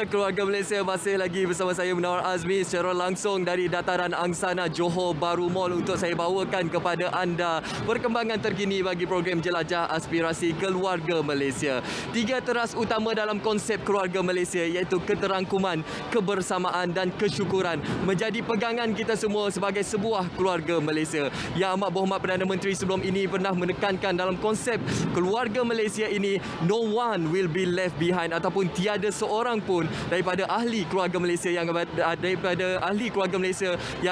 Ya, keluarga Malaysia masih lagi bersama saya Munawar Azmi secara langsung dari Dataran Angsana Johor Bahru Mall untuk saya bawakan kepada anda perkembangan terkini bagi program Jelajah Aspirasi Keluarga Malaysia. 3 teras utama dalam konsep keluarga Malaysia iaitu keterangkuman, kebersamaan dan kesyukuran menjadi pegangan kita semua sebagai sebuah keluarga Malaysia. Yang Amat Berhormat Perdana Menteri sebelum ini pernah menekankan dalam konsep keluarga Malaysia ini, no one will be left behind, ataupun tiada seorang pun daripada ahli keluarga Malaysia yang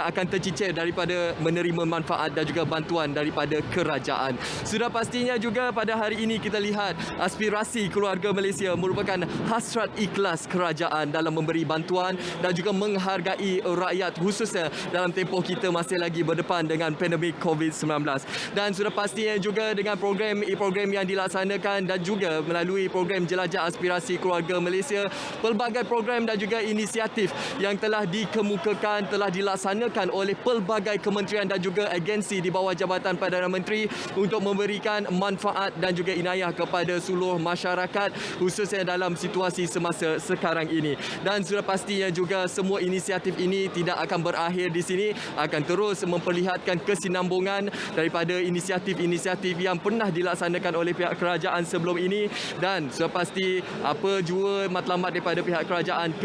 akan tercicir daripada menerima manfaat dan juga bantuan daripada kerajaan. Sudah pastinya juga pada hari ini kita lihat aspirasi keluarga Malaysia merupakan hasrat ikhlas kerajaan dalam memberi bantuan dan juga menghargai rakyat, khususnya dalam tempoh kita masih lagi berdepan dengan pandemik COVID-19. Dan sudah pastinya juga dengan program yang dilaksanakan dan juga melalui program Jelajah Aspirasi Keluarga Malaysia, pelbagai program dan juga inisiatif yang telah dikemukakan, telah dilaksanakan oleh pelbagai kementerian dan juga agensi di bawah Jabatan Perdana Menteri untuk memberikan manfaat dan juga inayah kepada seluruh masyarakat, khususnya dalam situasi semasa sekarang ini. Dan sudah pastinya juga semua inisiatif ini tidak akan berakhir di sini, akan terus memperlihatkan kesinambungan daripada inisiatif-inisiatif yang pernah dilaksanakan oleh pihak kerajaan sebelum ini. Dan sudah pasti apa jua matlamat daripada pihak kerajaan,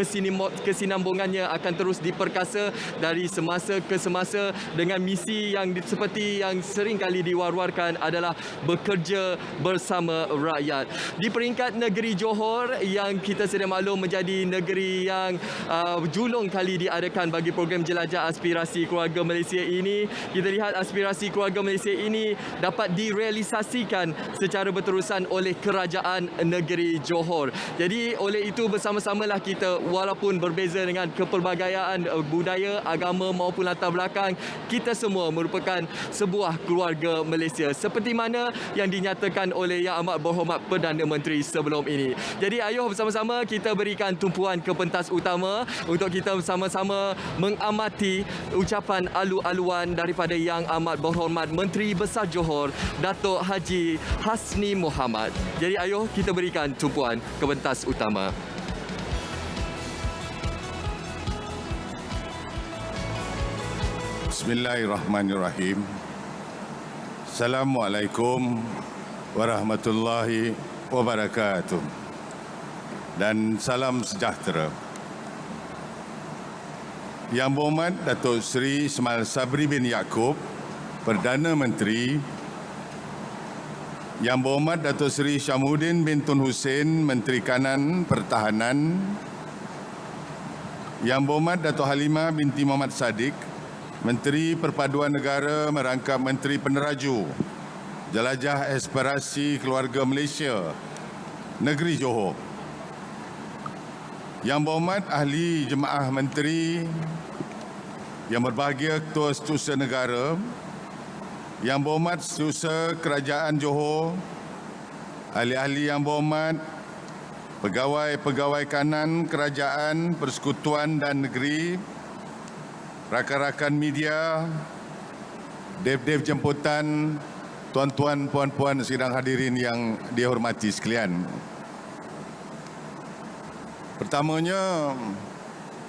kesinambungannya akan terus diperkasa dari semasa ke semasa dengan misi yang seperti yang sering kali diwar-warkan adalah bekerja bersama rakyat. Di peringkat negeri Johor yang kita sedia maklum menjadi negeri yang julung kali diadakan bagi program Jelajah Aspirasi Keluarga Malaysia ini, kita lihat aspirasi keluarga Malaysia ini dapat direalisasikan secara berterusan oleh kerajaan negeri Johor. Jadi oleh itu bersama-samalah kita, walaupun berbeza dengan kepelbagaian budaya, agama maupun latar belakang, kita semua merupakan sebuah keluarga Malaysia seperti mana yang dinyatakan oleh Yang Amat Berhormat Perdana Menteri sebelum ini. Jadi ayuh bersama-sama kita berikan tumpuan ke pentas utama untuk kita bersama-sama mengamati ucapan alu-aluan daripada Yang Amat Berhormat Menteri Besar Johor, Datuk Haji Hasni Mohamad. Jadi ayuh kita berikan tumpuan ke pentas utama. Bismillahirrahmanirrahim. Assalamualaikum warahmatullahi wabarakatuh. Dan salam sejahtera. Yang Berhormat Datuk Seri Ismail Sabri bin Yaakob, Perdana Menteri. Yang Berhormat Datuk Seri Syamsuddin bin Tun Hussein, Menteri Kanan Pertahanan. Yang Berhormat Datuk Halimah binti Muhammad Sadiq, Menteri Perpaduan Negara merangkap Menteri Peneraju Jelajah Aspirasi Keluarga Malaysia, Negeri Johor. Yang Berhormat Ahli Jemaah Menteri, yang berbahagia Ketua Setiausaha Negara, Yang Berhormat Setiausaha Kerajaan Johor, ahli-ahli yang berhormat, pegawai-pegawai kanan Kerajaan, Persekutuan dan Negeri, rakan-rakan media, dev-dev jemputan, tuan-tuan, puan-puan, sidang hadirin yang dihormati sekalian. Pertamanya,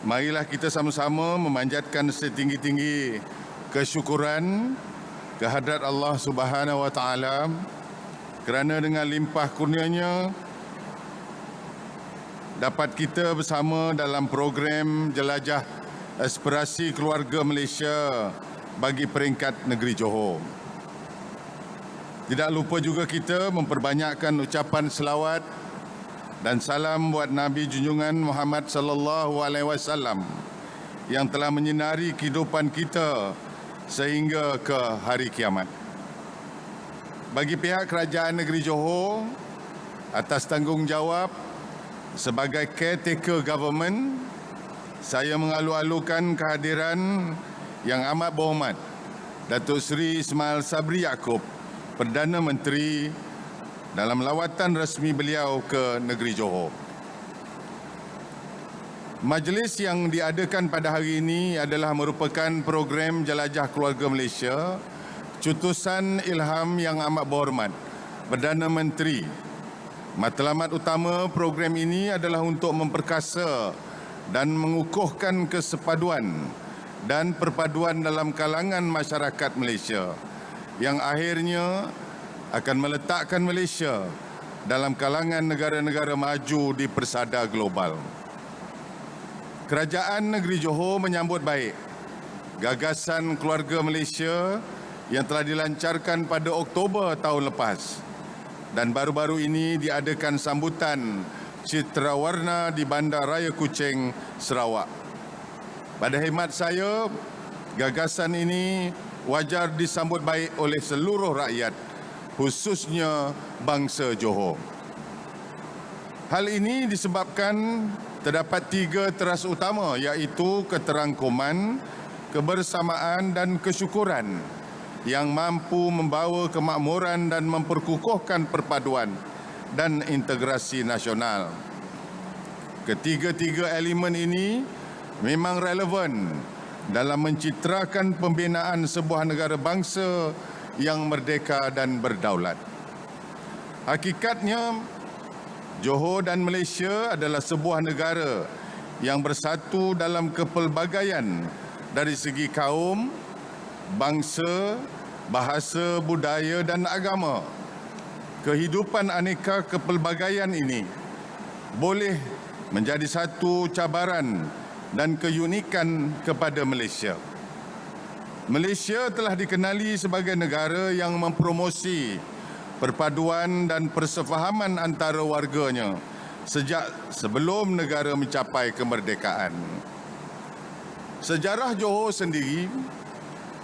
marilah kita sama-sama memanjatkan setinggi-tinggi kesyukuran kehadrat Allah Subhanahu wa Ta'ala kerana dengan limpah kurnianya dapat kita bersama dalam program Jelajah Aspirasi Keluarga Malaysia bagi peringkat negeri Johor. Tidak lupa juga kita memperbanyakkan ucapan selawat dan salam buat Nabi junjungan Muhammad sallallahu alaihi wasallam yang telah menyinari kehidupan kita sehingga ke hari kiamat. Bagi pihak kerajaan negeri Johor, atas tanggungjawab sebagai caretaker government, saya mengalu-alukan kehadiran Yang Amat Berhormat Datuk Seri Ismail Sabri Yaakob, Perdana Menteri, dalam lawatan rasmi beliau ke negeri Johor. Majlis yang diadakan pada hari ini adalah merupakan program Jelajah Keluarga Malaysia, cutusan ilham Yang Amat Berhormat Perdana Menteri Matlamat utama program ini adalah untuk memperkasa dan mengukuhkan kesepaduan dan perpaduan dalam kalangan masyarakat Malaysia yang akhirnya akan meletakkan Malaysia dalam kalangan negara-negara maju di persada global. Kerajaan Negeri Johor menyambut baik gagasan keluarga Malaysia yang telah dilancarkan pada Oktober tahun lepas dan baru-baru ini diadakan sambutan citra warna di Bandar Raya Kuching, Sarawak. Pada khidmat saya, gagasan ini wajar disambut baik oleh seluruh rakyat, khususnya bangsa Johor. Hal ini disebabkan terdapat 3 teras utama, iaitu keterangkuman, kebersamaan dan kesyukuran yang mampu membawa kemakmuran dan memperkukuhkan perpaduan dan integrasi nasional. Ketiga-tiga elemen ini memang relevan dalam mencitrakan pembinaan sebuah negara bangsa yang merdeka dan berdaulat. Hakikatnya, Johor dan Malaysia adalah sebuah negara yang bersatu dalam kepelbagaian dari segi kaum, bangsa, bahasa, budaya dan agama. Kehidupan aneka kepelbagaian ini boleh menjadi satu cabaran dan keunikan kepada Malaysia. Malaysia telah dikenali sebagai negara yang mempromosi perpaduan dan persefahaman antara warganya sejak sebelum negara mencapai kemerdekaan. Sejarah Johor sendiri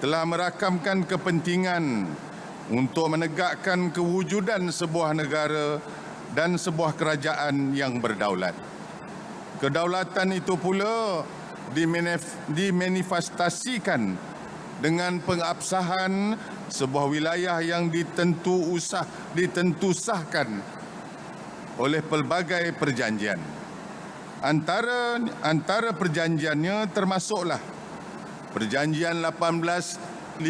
telah merakamkan kepentingan untuk menegakkan kewujudan sebuah negara dan sebuah kerajaan yang berdaulat. Kedaulatan itu pula dimanifestasikan dengan pengabsahan sebuah wilayah yang ditentusahkan oleh pelbagai perjanjian. Antara perjanjiannya termasuklah Perjanjian 1855,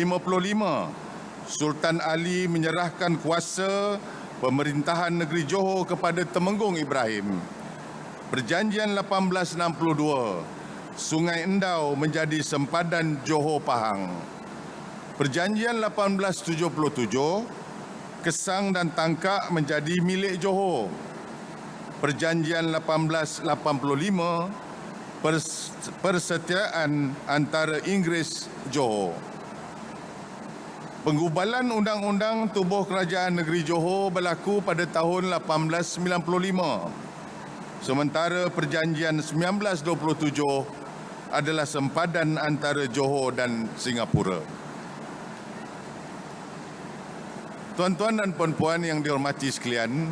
Sultan Ali menyerahkan kuasa pemerintahan negeri Johor kepada Temenggung Ibrahim. Perjanjian 1862, Sungai Endau menjadi sempadan Johor Pahang. Perjanjian 1877, Kesang dan Tangkak menjadi milik Johor. Perjanjian 1885, persetiaan antara Inggeris Johor. Penggubalan Undang-Undang Tubuh Kerajaan Negeri Johor berlaku pada tahun 1895. Sementara Perjanjian 1927 adalah sempadan antara Johor dan Singapura. Tuan-tuan dan puan-puan yang dihormati sekalian,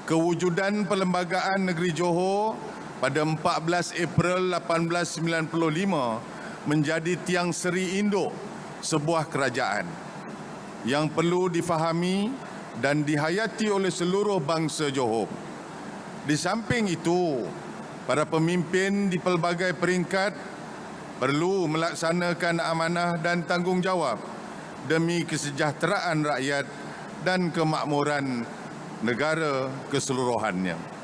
kewujudan Perlembagaan Negeri Johor pada 14 April 1895 menjadi tiang seri induk sebuah kerajaan yang perlu difahami dan dihayati oleh seluruh bangsa Johor. Di samping itu, para pemimpin di pelbagai peringkat perlu melaksanakan amanah dan tanggungjawab demi kesejahteraan rakyat dan kemakmuran negara keseluruhannya.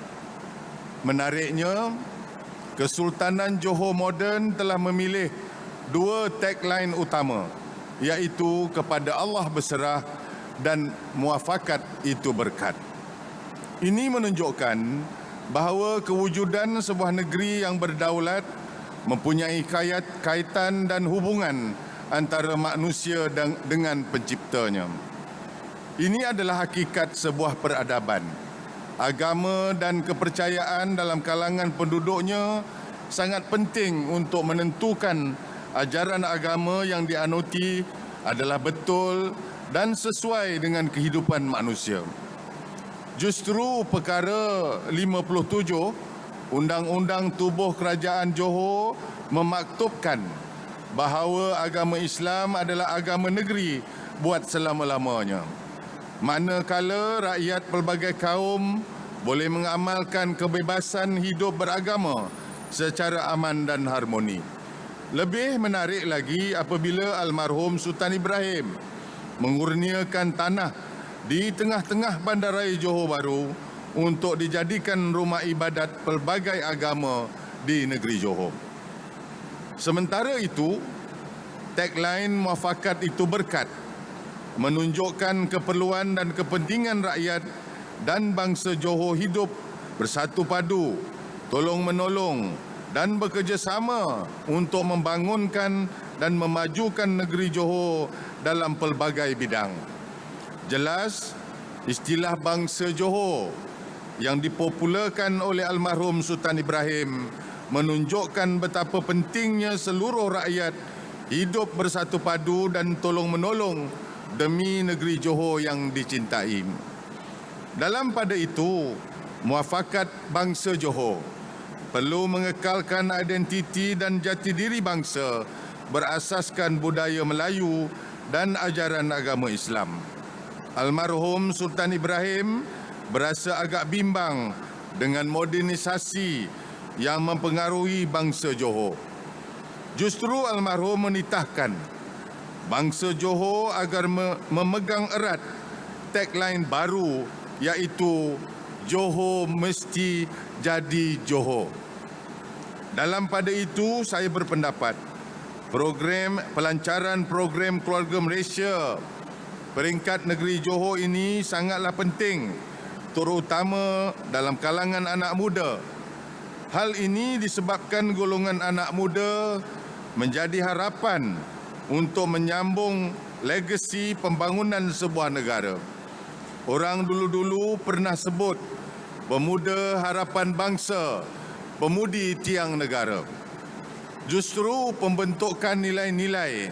Menariknya, Kesultanan Johor moden telah memilih 2 tagline utama, iaitu kepada Allah berserah dan muafakat itu berkat. Ini menunjukkan bahawa kewujudan sebuah negeri yang berdaulat mempunyai kaitan dan hubungan antara manusia dengan penciptanya. Ini adalah hakikat sebuah peradaban. Agama dan kepercayaan dalam kalangan penduduknya sangat penting untuk menentukan ajaran agama yang dianuti adalah betul dan sesuai dengan kehidupan manusia. Justru perkara 57 Undang-Undang Tubuh Kerajaan Johor memaktubkan bahawa agama Islam adalah agama negeri buat selama-lamanya. Manakala rakyat pelbagai kaum boleh mengamalkan kebebasan hidup beragama secara aman dan harmoni. Lebih menarik lagi apabila almarhum Sultan Ibrahim mengurniakan tanah di tengah-tengah Bandaraya Johor Bahru untuk dijadikan rumah ibadat pelbagai agama di negeri Johor. Sementara itu, tagline muafakat itu berkat menunjukkan keperluan dan kepentingan rakyat dan bangsa Johor hidup bersatu padu, tolong-menolong dan bekerjasama untuk membangunkan dan memajukan negeri Johor dalam pelbagai bidang. Jelas, istilah bangsa Johor yang dipopularkan oleh almarhum Sultan Ibrahim menunjukkan betapa pentingnya seluruh rakyat hidup bersatu padu dan tolong-menolong demi negeri Johor yang dicintai. Dalam pada itu, muafakat bangsa Johor perlu mengekalkan identiti dan jati diri bangsa berasaskan budaya Melayu dan ajaran agama Islam. Almarhum Sultan Ibrahim berasa agak bimbang dengan modernisasi yang mempengaruhi bangsa Johor. Justru almarhum menitahkan bangsa Johor agar memegang erat tagline baru, iaitu Johor mesti jadi Johor. Dalam pada itu, saya berpendapat pelancaran program Keluarga Malaysia peringkat negeri Johor ini sangatlah penting, terutama dalam kalangan anak muda. Hal ini disebabkan golongan anak muda menjadi harapan untuk menyambung legasi pembangunan sebuah negara. Orang dulu-dulu pernah sebut pemuda harapan bangsa, pemudi tiang negara. Justru pembentukan nilai-nilai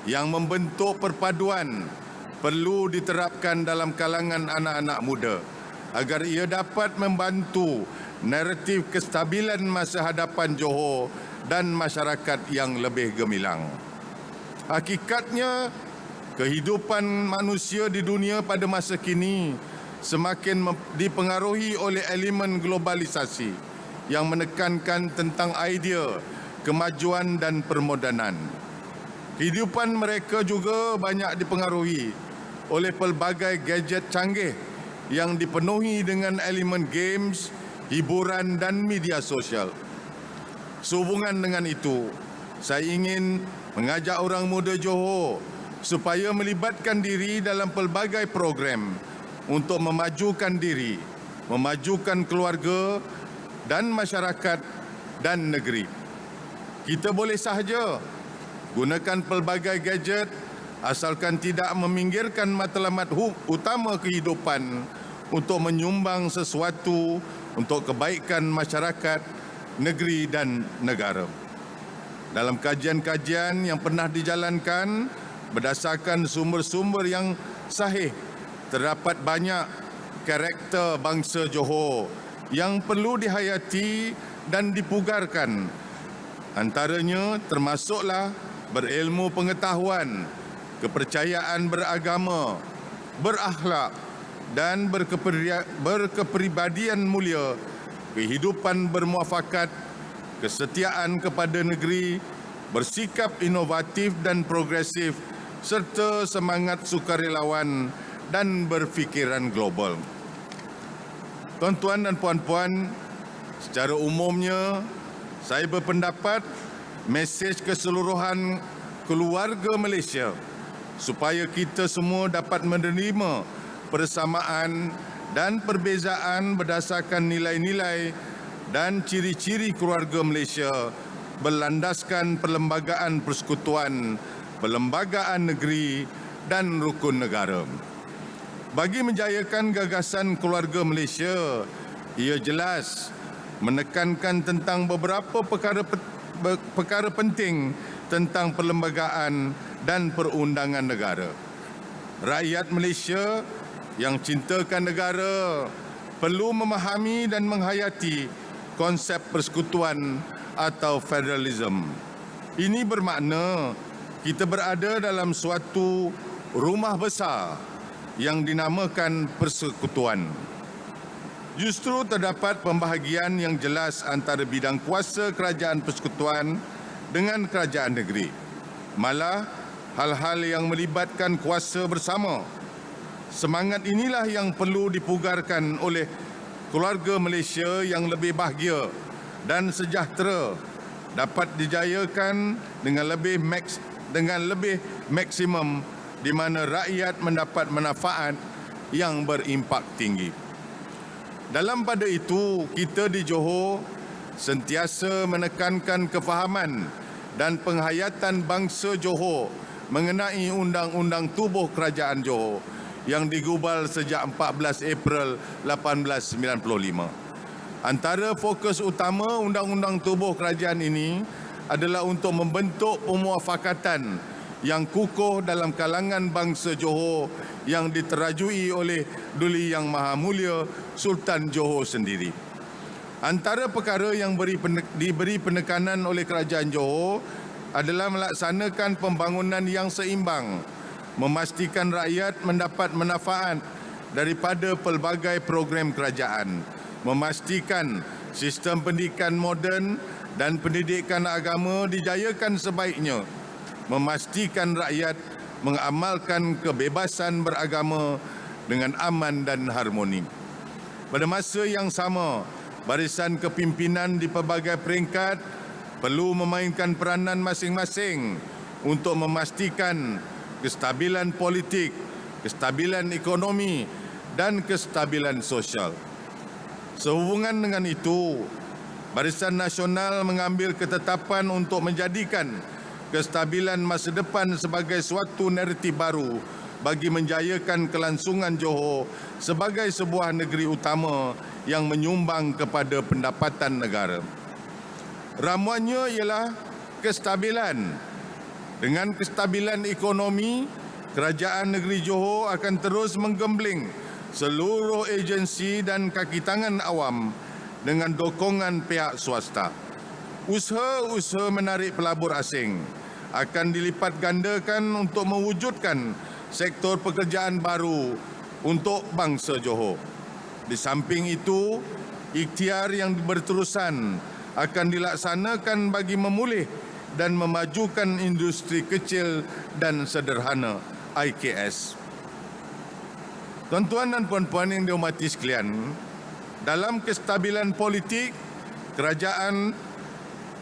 yang membentuk perpaduan perlu diterapkan dalam kalangan anak-anak muda agar ia dapat membantu naratif kestabilan masa hadapan Johor dan masyarakat yang lebih gemilang. Hakikatnya, kehidupan manusia di dunia pada masa kini semakin dipengaruhi oleh elemen globalisasi yang menekankan tentang idea kemajuan dan permodanan. Kehidupan mereka juga banyak dipengaruhi oleh pelbagai gadget canggih yang dipenuhi dengan elemen games, hiburan dan media sosial. Sehubungan dengan itu, saya ingin mengajak orang muda Johor supaya melibatkan diri dalam pelbagai program untuk memajukan diri, memajukan keluarga dan masyarakat dan negeri. Kita boleh sahaja gunakan pelbagai gadget asalkan tidak meminggirkan matlamat utama kehidupan untuk menyumbang sesuatu untuk kebaikan masyarakat, negeri dan negara. Dalam kajian-kajian yang pernah dijalankan berdasarkan sumber-sumber yang sahih, terdapat banyak karakter bangsa Johor yang perlu dihayati dan dipugarkan. Antaranya termasuklah berilmu pengetahuan, kepercayaan beragama, berakhlak dan berkepribadian mulia, kehidupan bermuafakat, kesetiaan kepada negeri, bersikap inovatif dan progresif, serta semangat sukarelawan dan berfikiran global. Tuan-tuan dan puan-puan, secara umumnya saya berpendapat mesej keseluruhan keluarga Malaysia supaya kita semua dapat menerima persamaan dan perbezaan berdasarkan nilai-nilai dan ciri-ciri keluarga Malaysia berlandaskan perlembagaan persekutuan, perlembagaan negeri dan rukun negara. Bagi menjayakan gagasan keluarga Malaysia, ia jelas menekankan tentang beberapa perkara penting tentang perlembagaan dan perundangan negara. Rakyat Malaysia yang cintakan negara perlu memahami dan menghayati konsep persekutuan atau federalism. Ini bermakna kita berada dalam suatu rumah besar yang dinamakan persekutuan. Justru terdapat pembahagian yang jelas antara bidang kuasa kerajaan persekutuan dengan kerajaan negeri. Malah, hal-hal yang melibatkan kuasa bersama. Semangat inilah yang perlu dipugarkan oleh keluarga Malaysia yang lebih bahagia dan sejahtera dapat dijayakan dengan lebih maksimum di mana rakyat mendapat manfaat yang berimpak tinggi. Dalam pada itu, kita di Johor sentiasa menekankan kefahaman dan penghayatan bangsa Johor mengenai Undang-Undang Tubuh Kerajaan Johor yang digubal sejak 14 April 1895. Antara fokus utama Undang-Undang Tubuh Kerajaan ini adalah untuk membentuk pemuafakatan yang kukuh dalam kalangan bangsa Johor yang diterajui oleh Duli Yang Maha Mulia Sultan Johor sendiri. Antara perkara yang diberi penekanan oleh Kerajaan Johor adalah melaksanakan pembangunan yang seimbang, memastikan rakyat mendapat manfaat daripada pelbagai program kerajaan, memastikan sistem pendidikan moden dan pendidikan agama dijayakan sebaiknya, memastikan rakyat mengamalkan kebebasan beragama dengan aman dan harmoni. Pada masa yang sama, barisan kepimpinan di pelbagai peringkat perlu memainkan peranan masing-masing untuk memastikan kestabilan politik, kestabilan ekonomi dan kestabilan sosial. Sehubungan dengan itu, Barisan Nasional mengambil ketetapan untuk menjadikan kestabilan masa depan sebagai suatu naratif baru bagi menjayakan kelangsungan Johor sebagai sebuah negeri utama yang menyumbang kepada pendapatan negara. Ramuannya ialah kestabilan. Dengan kestabilan ekonomi, Kerajaan Negeri Johor akan terus menggembling seluruh agensi dan kaki tangan awam dengan dokongan pihak swasta. Usaha-usaha menarik pelabur asing akan dilipat gandakan untuk mewujudkan sektor pekerjaan baru untuk bangsa Johor. Di samping itu, ikhtiar yang berterusan akan dilaksanakan bagi memulih dan memajukan industri kecil dan sederhana IKS. Tuan-tuan dan puan-puan yang dihormati sekalian, dalam kestabilan politik, Kerajaan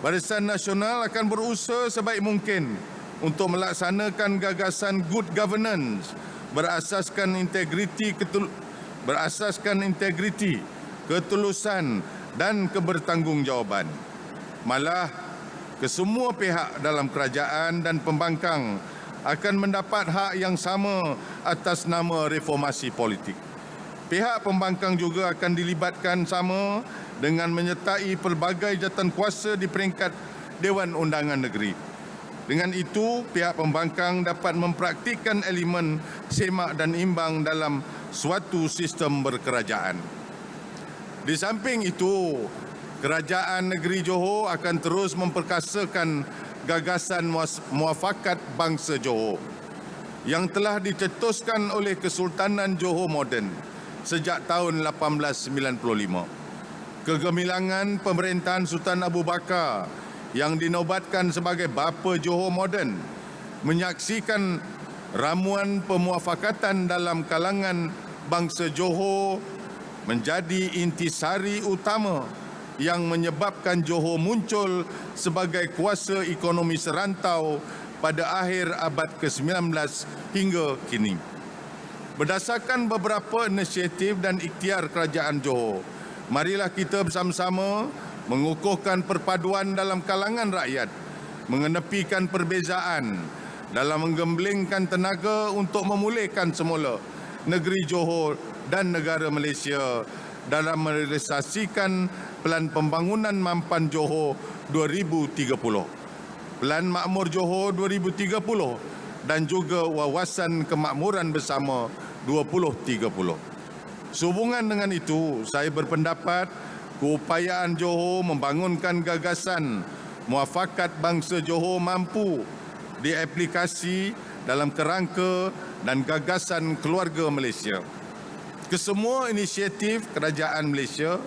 Barisan Nasional akan berusaha sebaik mungkin untuk melaksanakan gagasan good governance berasaskan integriti, ketulusan dan kebertanggungjawaban. Malah, kesemua pihak dalam kerajaan dan pembangkang akan mendapat hak yang sama atas nama reformasi politik. Pihak pembangkang juga akan dilibatkan sama dengan menyertai pelbagai jawatankuasa di peringkat Dewan Undangan Negeri. Dengan itu, pihak pembangkang dapat mempraktikkan elemen semak dan imbang dalam suatu sistem berkerajaan. Di samping itu, Kerajaan Negeri Johor akan terus memperkasakan gagasan muafakat bangsa Johor yang telah dicetuskan oleh Kesultanan Johor Moden sejak tahun 1895. Kegemilangan pemerintahan Sultan Abu Bakar yang dinobatkan sebagai bapa Johor Moden menyaksikan ramuan pemuafakatan dalam kalangan bangsa Johor menjadi intisari utama yang menyebabkan Johor muncul sebagai kuasa ekonomi serantau pada akhir abad ke-19 hingga kini. Berdasarkan beberapa inisiatif dan ikhtiar Kerajaan Johor, marilah kita bersama-sama mengukuhkan perpaduan dalam kalangan rakyat, mengenepikan perbezaan dalam menggemblengkan tenaga untuk memulihkan semula negeri Johor dan negara Malaysia dalam merealisasikan Pelan Pembangunan Mampan Johor 2030, Pelan Makmur Johor 2030 dan juga Wawasan Kemakmuran Bersama 2030. Sehubungan dengan itu, saya berpendapat keupayaan Johor membangunkan gagasan muafakat bangsa Johor mampu diaplikasi dalam kerangka dan gagasan keluarga Malaysia. Kesemua inisiatif Kerajaan Malaysia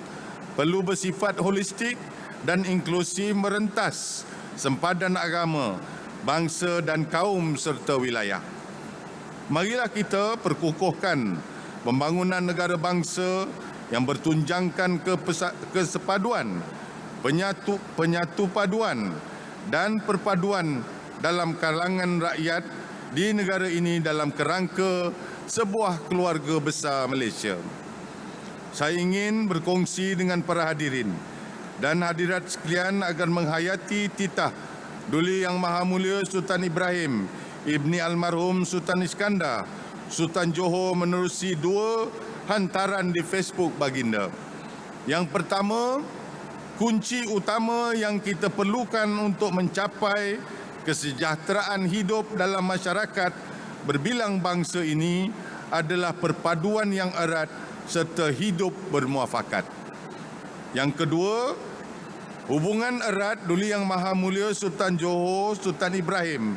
perlu bersifat holistik dan inklusif merentas sempadan agama, bangsa dan kaum serta wilayah. Marilah kita perkukuhkan pembangunan negara bangsa yang bertunjangkan kesepaduan, penyatu paduan dan perpaduan dalam kalangan rakyat di negara ini dalam kerangka sebuah keluarga besar Malaysia. Saya ingin berkongsi dengan para hadirin dan hadirat sekalian agar menghayati titah Duli Yang Maha Mulia Sultan Ibrahim Ibni Almarhum Sultan Iskandar Sultan Johor menerusi 2 hantaran di Facebook baginda. Yang pertama, kunci utama yang kita perlukan untuk mencapai kesejahteraan hidup dalam masyarakat berbilang bangsa ini adalah perpaduan yang erat serta hidup bermuafakat. Yang kedua, hubungan erat Duli Yang Maha Mulia Sultan Johor Sultan Ibrahim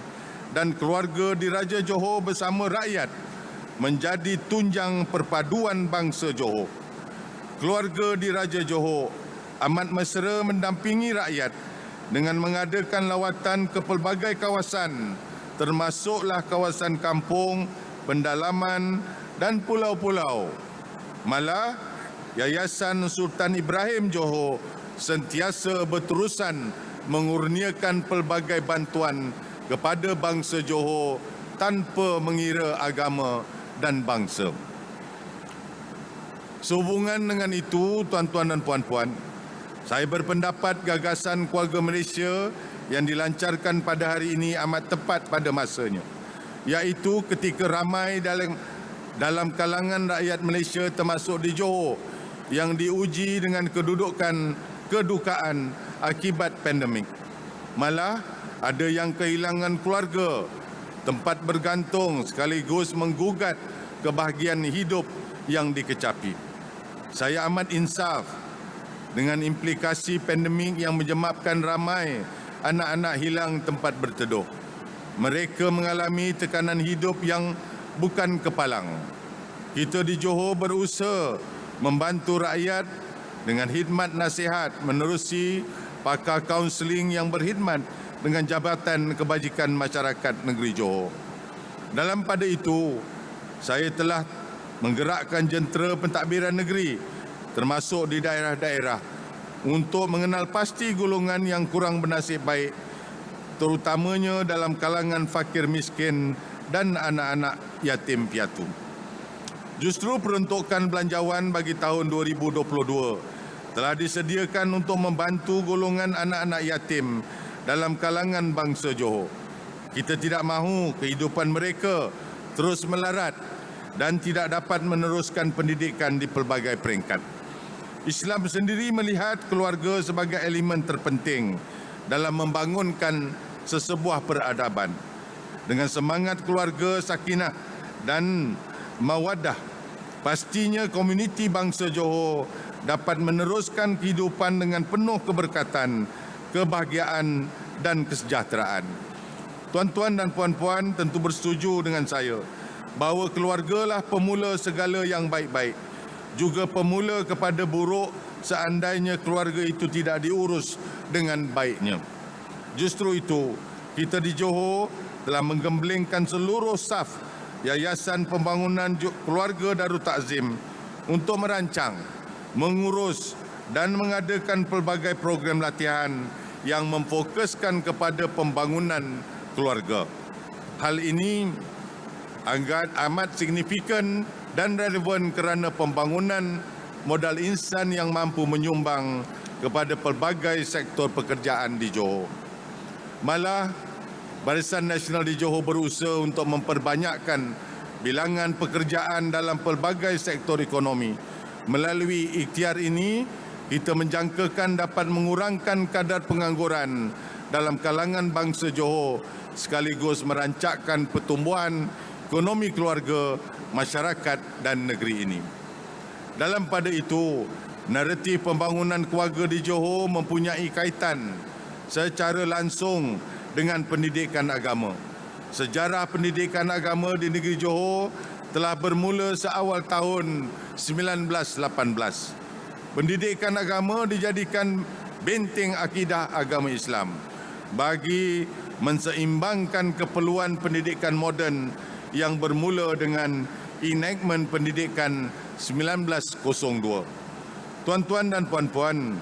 dan keluarga Diraja Johor bersama rakyat menjadi tunjang perpaduan bangsa Johor. Keluarga Diraja Johor amat mesra mendampingi rakyat dengan mengadakan lawatan ke pelbagai kawasan, termasuklah kawasan kampung, pendalaman dan pulau-pulau. Malah, Yayasan Sultan Ibrahim Johor sentiasa berterusan mengurniakan pelbagai bantuan kepada bangsa Johor tanpa mengira agama dan bangsa. Sehubungan dengan itu, tuan-tuan dan puan-puan, saya berpendapat gagasan keluarga Malaysia yang dilancarkan pada hari ini amat tepat pada masanya, iaitu ketika ramai dalam kalangan rakyat Malaysia termasuk di Johor yang diuji dengan kedukaan akibat pandemik. Malah ada yang kehilangan keluarga, tempat bergantung sekaligus menggugat kebahagiaan hidup yang dikecapi. Saya amat insaf dengan implikasi pandemik yang menyebabkan ramai anak-anak hilang tempat berteduh. Mereka mengalami tekanan hidup yang bukan kepalang. Kita di Johor berusaha membantu rakyat dengan khidmat nasihat menerusi pakar kaunseling yang berkhidmat dengan Jabatan Kebajikan Masyarakat Negeri Johor. Dalam pada itu, saya telah menggerakkan jentera pentadbiran negeri termasuk di daerah-daerah untuk mengenal pasti golongan yang kurang bernasib baik, terutamanya dalam kalangan fakir miskin dan anak-anak yatim piatu. Justru peruntukan belanjawan bagi tahun 2022 telah disediakan untuk membantu golongan anak-anak yatim dalam kalangan bangsa Johor. Kita tidak mahu kehidupan mereka terus melarat dan tidak dapat meneruskan pendidikan di pelbagai peringkat. Islam sendiri melihat keluarga sebagai elemen terpenting dalam membangunkan sesebuah peradaban. Dengan semangat keluarga, sakinah dan mawaddah, pastinya komuniti bangsa Johor dapat meneruskan kehidupan dengan penuh keberkatan, kebahagiaan dan kesejahteraan. Tuan-tuan dan puan-puan tentu bersetuju dengan saya bahawa keluargalah pemula segala yang baik-baik, juga pemula kepada buruk seandainya keluarga itu tidak diurus dengan baiknya. Justru itu, kita di Johor telah menggemblengkan seluruh saf Yayasan Pembangunan Keluarga Darul Takzim untuk merancang, mengurus dan mengadakan pelbagai program latihan yang memfokuskan kepada pembangunan keluarga. Hal ini amat signifikan dan relevan kerana pembangunan modal insan yang mampu menyumbang kepada pelbagai sektor pekerjaan di Johor. Malah, Barisan Nasional di Johor berusaha untuk memperbanyakkan bilangan pekerjaan dalam pelbagai sektor ekonomi. Melalui ikhtiar ini, kita menjangkakan dapat mengurangkan kadar pengangguran dalam kalangan bangsa Johor sekaligus merancangkan pertumbuhan ekonomi keluarga, masyarakat dan negeri ini. Dalam pada itu, naratif pembangunan keluarga di Johor mempunyai kaitan secara langsung dengan pendidikan agama. Sejarah pendidikan agama di negeri Johor telah bermula seawal tahun 1918. Pendidikan agama dijadikan benteng akidah agama Islam bagi menseimbangkan keperluan pendidikan moden yang bermula dengan Enactment Pendidikan 1902. Tuan-tuan dan puan-puan,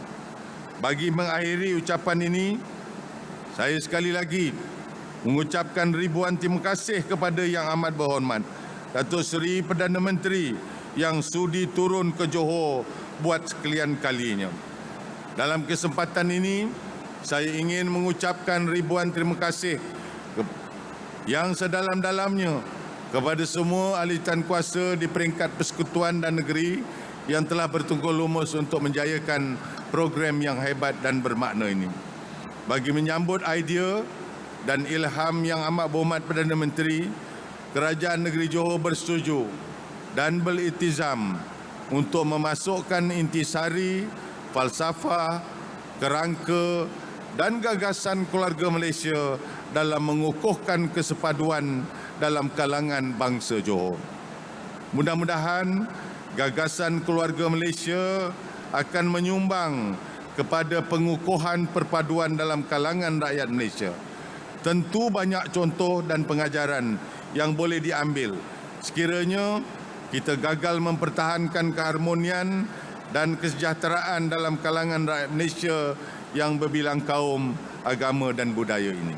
bagi mengakhiri ucapan ini, saya sekali lagi mengucapkan ribuan terima kasih kepada Yang Amat Berhormat Datuk Seri Perdana Menteri yang sudi turun ke Johor buat sekalian kalinya. Dalam kesempatan ini, saya ingin mengucapkan ribuan terima kasih yang sedalam-dalamnya kepada semua ahli kuasa di peringkat persekutuan dan negeri yang telah bertungkus lumus untuk menjayakan program yang hebat dan bermakna ini. Bagi menyambut idea dan ilham Yang Amat Berhormat Perdana Menteri, Kerajaan Negeri Johor bersetuju dan beriltizam untuk memasukkan intisari, falsafah, kerangka dan gagasan keluarga Malaysia dalam mengukuhkan kesepaduan dalam kalangan bangsa Johor. Mudah-mudahan gagasan keluarga Malaysia akan menyumbang kepada pengukuhan perpaduan dalam kalangan rakyat Malaysia. Tentu banyak contoh dan pengajaran yang boleh diambil sekiranya kita gagal mempertahankan keharmonian dan kesejahteraan dalam kalangan rakyat Malaysia yang berbilang kaum, agama dan budaya ini.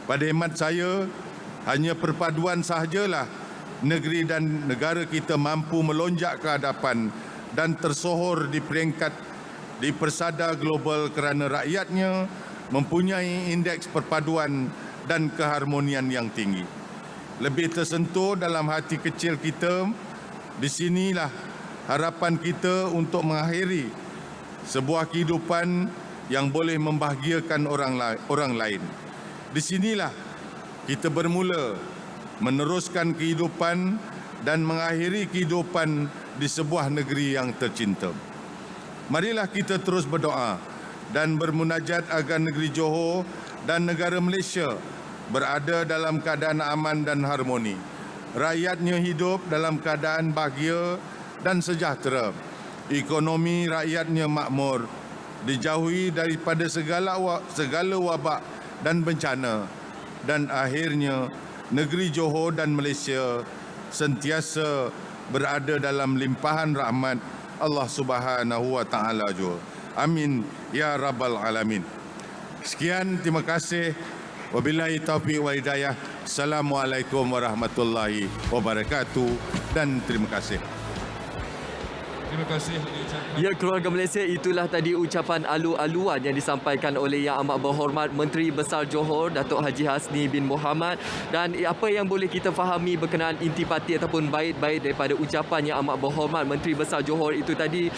Pada hemat saya, hanya perpaduan sahajalah negeri dan negara kita mampu melonjak ke hadapan dan tersohor di peringkat di persada global kerana rakyatnya mempunyai indeks perpaduan dan keharmonian yang tinggi. Lebih tersentuh dalam hati kecil kita, di sinilah harapan kita untuk mengakhiri sebuah kehidupan yang boleh membahagiakan orang lain. Di sinilah kita bermula meneruskan kehidupan dan mengakhiri kehidupan di sebuah negeri yang tercinta. Marilah kita terus berdoa dan bermunajat agar negeri Johor dan negara Malaysia berada dalam keadaan aman dan harmoni. Rakyatnya hidup dalam keadaan bahagia dan sejahtera. Ekonomi rakyatnya makmur, dijauhi daripada segala wabak dan bencana. Dan akhirnya, negeri Johor dan Malaysia sentiasa berada dalam limpahan rahmat Allah Subhanahu wa Ta'ala Johor. Amin ya rabbal alamin. Sekian, terima kasih. Wabillahi taufiq wal hidayah. Assalamualaikum warahmatullahi wabarakatuh dan terima kasih. Terima kasih. Ya, keluarga Malaysia, itulah tadi ucapan alu-aluan yang disampaikan oleh Yang Amat Berhormat Menteri Besar Johor Datuk Haji Hasni bin Mohamad. Dan apa yang boleh kita fahami berkenaan intipati ataupun bait-bait daripada ucapan Yang Amat Berhormat Menteri Besar Johor itu tadi,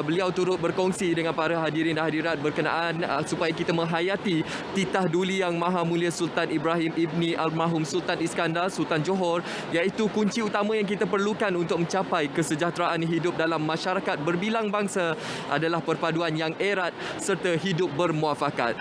beliau turut berkongsi dengan para hadirin dan hadirat berkenaan supaya kita menghayati titah duli Yang Maha Mulia Sultan Ibrahim Ibni Almarhum Sultan Iskandar, Sultan Johor, iaitu kunci utama yang kita perlukan untuk mencapai kesejahteraan hidup dalam masyarakat berbilang bangsa adalah perpaduan yang erat serta hidup bermuafakat.